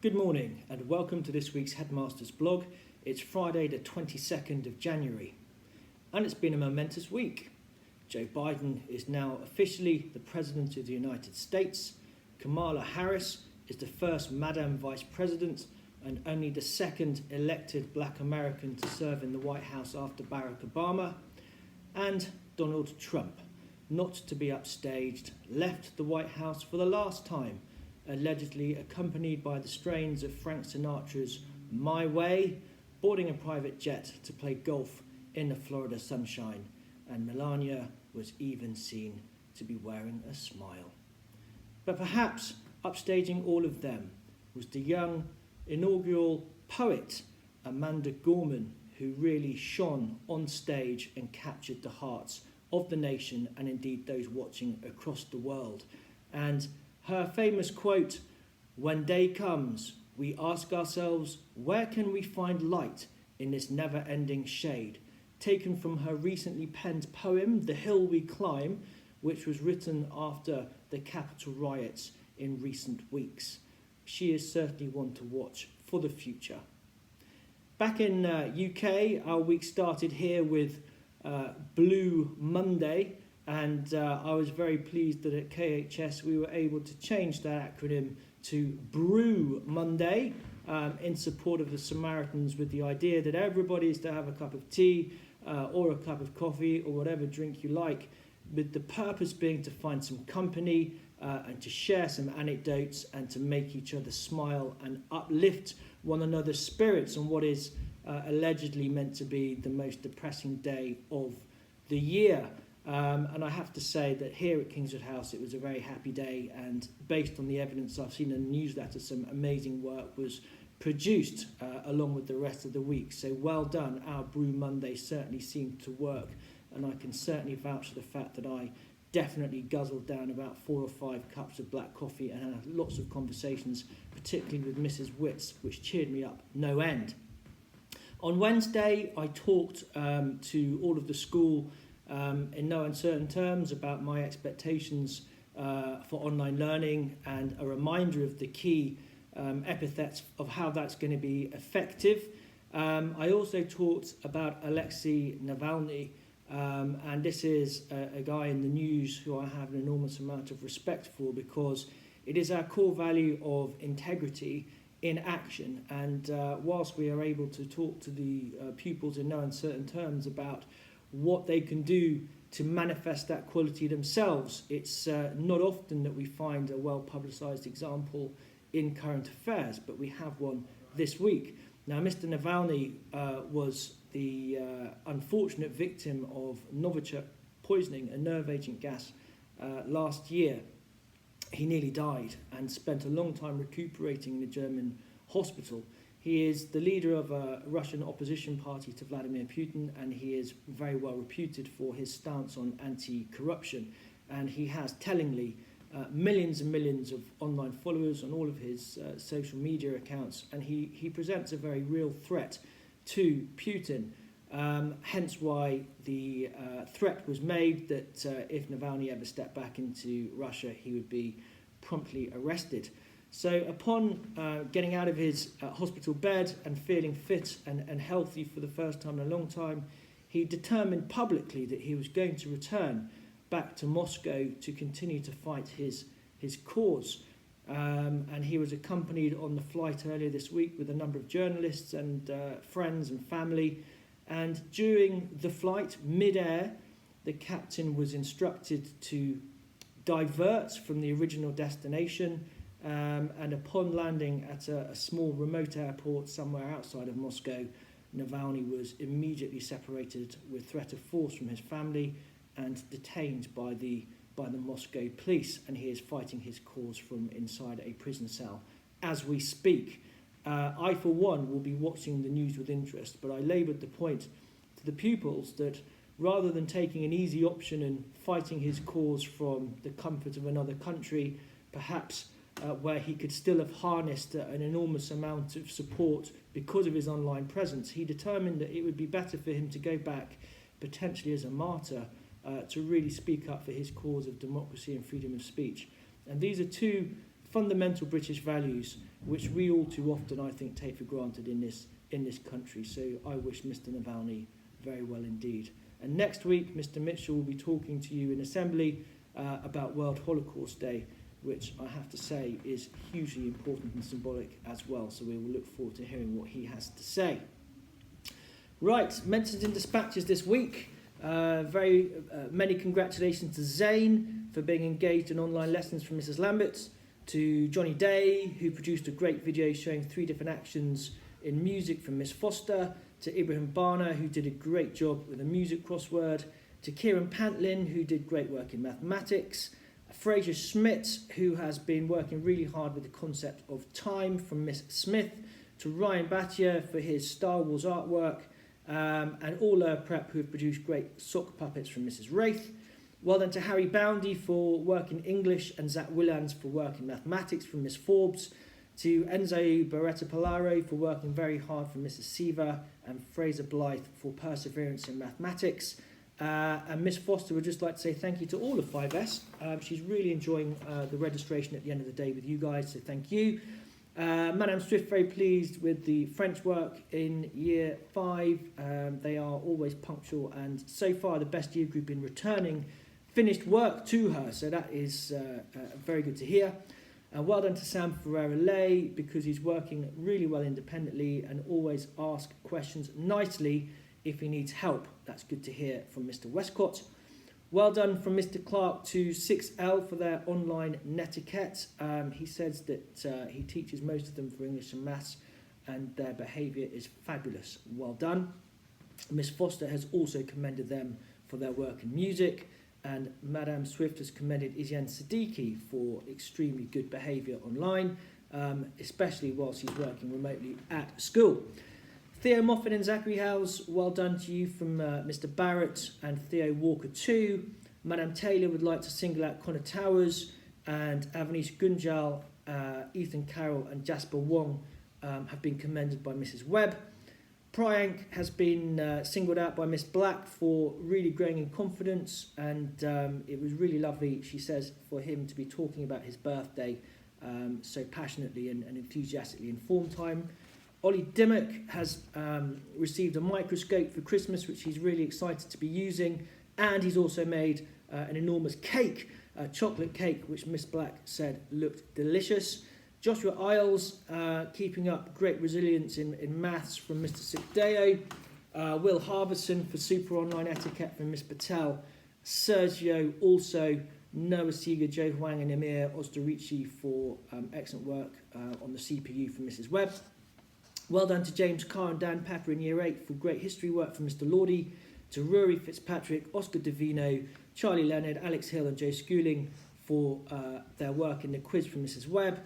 Good morning and welcome to this week's Headmaster's blog. It's Friday the 22nd of January and it's been a momentous week. Joe Biden is now officially the President of the United States. Kamala Harris is the first Madam Vice President and only the second elected black American to serve in the White House after Barack Obama. And Donald Trump, not to be upstaged, left the White House for the last time, allegedly accompanied by the strains of Frank Sinatra's My Way, boarding a private jet to play golf in the Florida sunshine, and Melania was even seen to be wearing a smile. But perhaps upstaging all of them was the young inaugural poet Amanda Gorman, who really shone on stage and captured the hearts of the nation and indeed those watching across the world. And her famous quote, "When day comes, we ask ourselves, where can we find light in this never-ending shade?" taken from her recently penned poem, The Hill We Climb, which was written after the Capitol riots in recent weeks. She is certainly one to watch for the future. Back in UK, our week started here with Blue Monday, and I was very pleased that at KHS we were able to change that acronym to Brew Monday in support of the Samaritans, with the idea that everybody is to have a cup of tea or a cup of coffee or whatever drink you like, with the purpose being to find some company and to share some anecdotes and to make each other smile and uplift one another's spirits on what is allegedly meant to be the most depressing day of the year. And I have to say that here at Kingswood House it was a very happy day, and based on the evidence I've seen in the newsletter, some amazing work was produced along with the rest of the week. So well done. Our Brew Monday certainly seemed to work, and I can certainly vouch for the fact that I definitely guzzled down about 4 or 5 cups of black coffee and had lots of conversations, particularly with Mrs. Witts, which cheered me up no end. On Wednesday I talked to all of the school in no uncertain terms about my expectations for online learning and a reminder of the key epithets of how that's going to be effective. I also talked about Alexei Navalny, and this is a guy in the news who I have an enormous amount of respect for, because it is our core value of integrity in action. And whilst we are able to talk to the pupils in no uncertain terms about what they can do to manifest that quality themselves, it's not often that we find a well-publicised example in current affairs, but we have one this week. Now, Mr. Navalny was the unfortunate victim of Novichok poisoning, a nerve agent gas, last year. He nearly died and spent a long time recuperating in a German hospital. He is the leader of a Russian opposition party to Vladimir Putin, and he is very well reputed for his stance on anti-corruption. And he has, tellingly, millions and millions of online followers on all of his social media accounts, and he presents a very real threat to Putin. Hence why the threat was made that if Navalny ever stepped back into Russia, he would be promptly arrested. So upon getting out of his hospital bed and feeling fit and healthy for the first time in a long time, he determined publicly that he was going to return back to Moscow to continue to fight his cause. And he was accompanied on the flight earlier this week with a number of journalists and friends and family. And during the flight, mid-air, the captain was instructed to divert from the original destination, and upon landing at a small remote airport somewhere outside of Moscow, Navalny was immediately separated with threat of force from his family and detained by the Moscow police, and he is fighting his cause from inside a prison cell as we speak. I, for one, will be watching the news with interest, but I laboured the point to the pupils that rather than taking an easy option and fighting his cause from the comfort of another country, perhaps where he could still have harnessed an enormous amount of support because of his online presence, he determined that it would be better for him to go back, potentially as a martyr, to really speak up for his cause of democracy and freedom of speech. And these are two fundamental British values, which we all too often, I think, take for granted in this country. So I wish Mr. Navalny very well indeed. And next week, Mr. Mitchell will be talking to you in Assembly about World Holocaust Day, which I have to say is hugely important and symbolic as well. So we will look forward to hearing what he has to say. Right, mentions in dispatches this week. Very many congratulations to Zane for being engaged in online lessons from Mrs. Lambert, to Johnny Day, who produced a great video showing 3 different actions in music from Miss Foster, to Ibrahim Bana, who did a great job with a music crossword, to Kieran Pantlin, who did great work in mathematics, Fraser Schmidt, who has been working really hard with the concept of time from Miss Smith, to Ryan Battier for his Star Wars artwork, and Orla Prep, who have produced great sock puppets from Mrs. Wraith. Well done to Harry Boundy for work in English, and Zach Willans for work in mathematics from Miss Forbes, to Enzo Beretta Polaro for working very hard from Mrs. Seaver, and Fraser Blythe for perseverance in mathematics. And Miss Foster would just like to say thank you to all of 5S. She's really enjoying the registration at the end of the day with you guys, so thank you. Madame Swift, very pleased with the French work in year 5. They are always punctual, and so far the best year group in returning finished work to her, so that is very good to hear. Well done to Sam Ferreira-Lay, because he's working really well independently and always asks questions nicely if he needs help. That's good to hear from Mr. Westcott. Well done from Mr. Clark to 6L for their online netiquette. He says that he teaches most of them for English and Maths, and their behaviour is fabulous. Well done. Miss Foster has also commended them for their work in music, and Madame Swift has commended Izyan Siddiqui for extremely good behaviour online, especially whilst he's working remotely at school. Theo Moffat and Zachary Howes, well done to you from Mr. Barrett and Theo Walker too. Madame Taylor would like to single out Connor Towers, and Avanish Gunjal, Ethan Carroll and Jasper Wong have been commended by Mrs. Webb. Priyank has been singled out by Miss Black for really growing in confidence, and it was really lovely, she says, for him to be talking about his birthday so passionately and enthusiastically in form time. Ollie Dimmock has received a microscope for Christmas, which he's really excited to be using, and he's also made an enormous cake, a chocolate cake, which Miss Black said looked delicious. Joshua Isles, keeping up great resilience in maths from Mr. Sikdeo. Will Harbison for super online etiquette from Miss Patel. Sergio also, Noah Seeger, Joe Huang and Emir Ostorici for excellent work on the CPU from Mrs. Webb. Well done to James Carr and Dan Pepper in Year 8 for great history work from Mr. Lordy, to Rory Fitzpatrick, Oscar Davino, Charlie Leonard, Alex Hill and Joe Schooling for their work in the quiz from Mrs. Webb.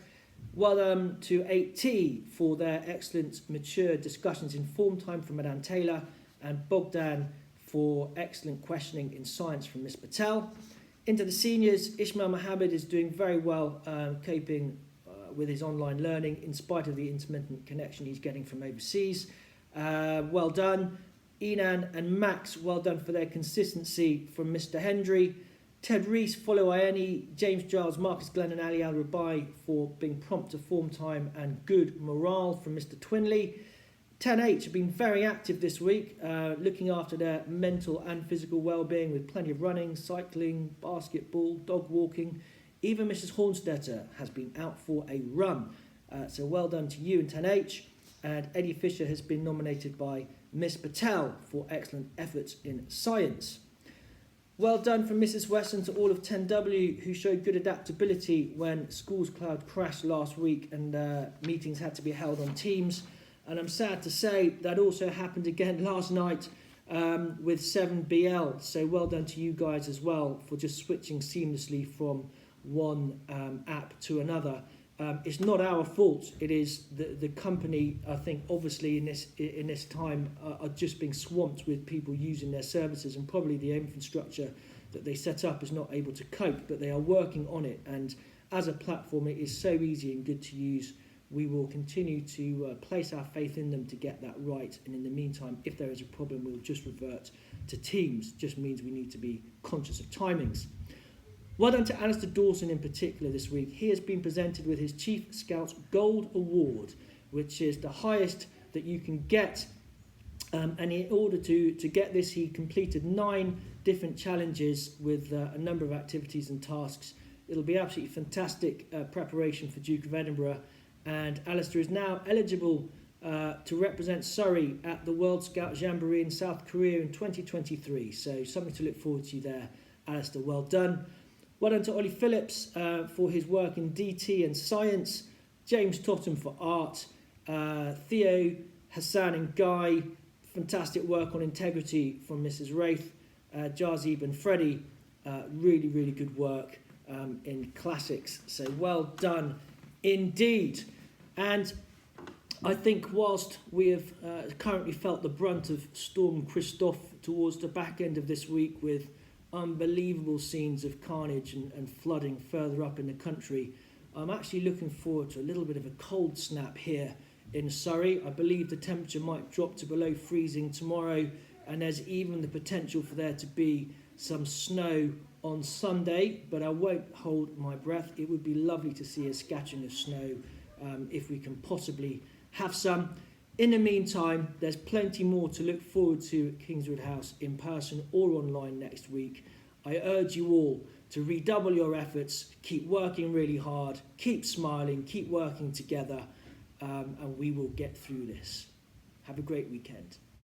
Well done to 8T for their excellent mature discussions in form time from Madame Taylor, and Bogdan for excellent questioning in science from Miss Patel. Into the seniors, Ismail Mohammed is doing very well coping with his online learning in spite of the intermittent connection he's getting from overseas. Well done. Enan and Max, well done for their consistency from Mr. Hendry. Ted Rees, Follow Ieni, James Giles, Marcus Glenn and Ali Al-Rabai for being prompt to form time and good morale from Mr. Twinley. 10H have been very active this week, looking after their mental and physical well-being with plenty of running, cycling, basketball, dog walking. Even Mrs. Hornstetter has been out for a run. So well done to you and 10H. And Eddie Fisher has been nominated by Miss Patel for excellent efforts in science. Well done from Mrs. Weston to all of 10W who showed good adaptability when Schools Cloud crashed last week and meetings had to be held on Teams. And I'm sad to say that also happened again last night with 7BL. So well done to you guys as well for just switching seamlessly from one app to another. It's not our fault. It is the company, I think, obviously in this time are just being swamped with people using their services, and probably the infrastructure that they set up is not able to cope, but they are working on it. And as a platform, it is so easy and good to use. We will continue to place our faith in them to get that right. And in the meantime, if there is a problem, we'll just revert to Teams. Just means we need to be conscious of timings. Well done to Alistair Dawson in particular this week. He has been presented with his Chief Scouts Gold Award, which is the highest that you can get. And in order to get this, he completed 9 different challenges with a number of activities and tasks. It'll be absolutely fantastic preparation for Duke of Edinburgh. And Alistair is now eligible to represent Surrey at the World Scout Jamboree in South Korea in 2023. So something to look forward to there, Alistair. Well done. Well done to Ollie Phillips for his work in DT and science. James Totten for art. Theo, Hassan and Guy, fantastic work on integrity from Mrs. Wraith. Jazib and Freddie, really, really good work in classics. So well done indeed. And I think whilst we have currently felt the brunt of Storm Christoph towards the back end of this week with unbelievable scenes of carnage and flooding further up in the country, I'm actually looking forward to a little bit of a cold snap here in Surrey. I believe the temperature might drop to below freezing tomorrow, and there's even the potential for there to be some snow on Sunday, but I won't hold my breath. It would be lovely to see a scattering of snow if we can possibly have some. In the meantime, there's plenty more to look forward to at Kingswood House in person or online next week. I urge you all to redouble your efforts, keep working really hard, keep smiling, keep working together, and we will get through this. Have a great weekend.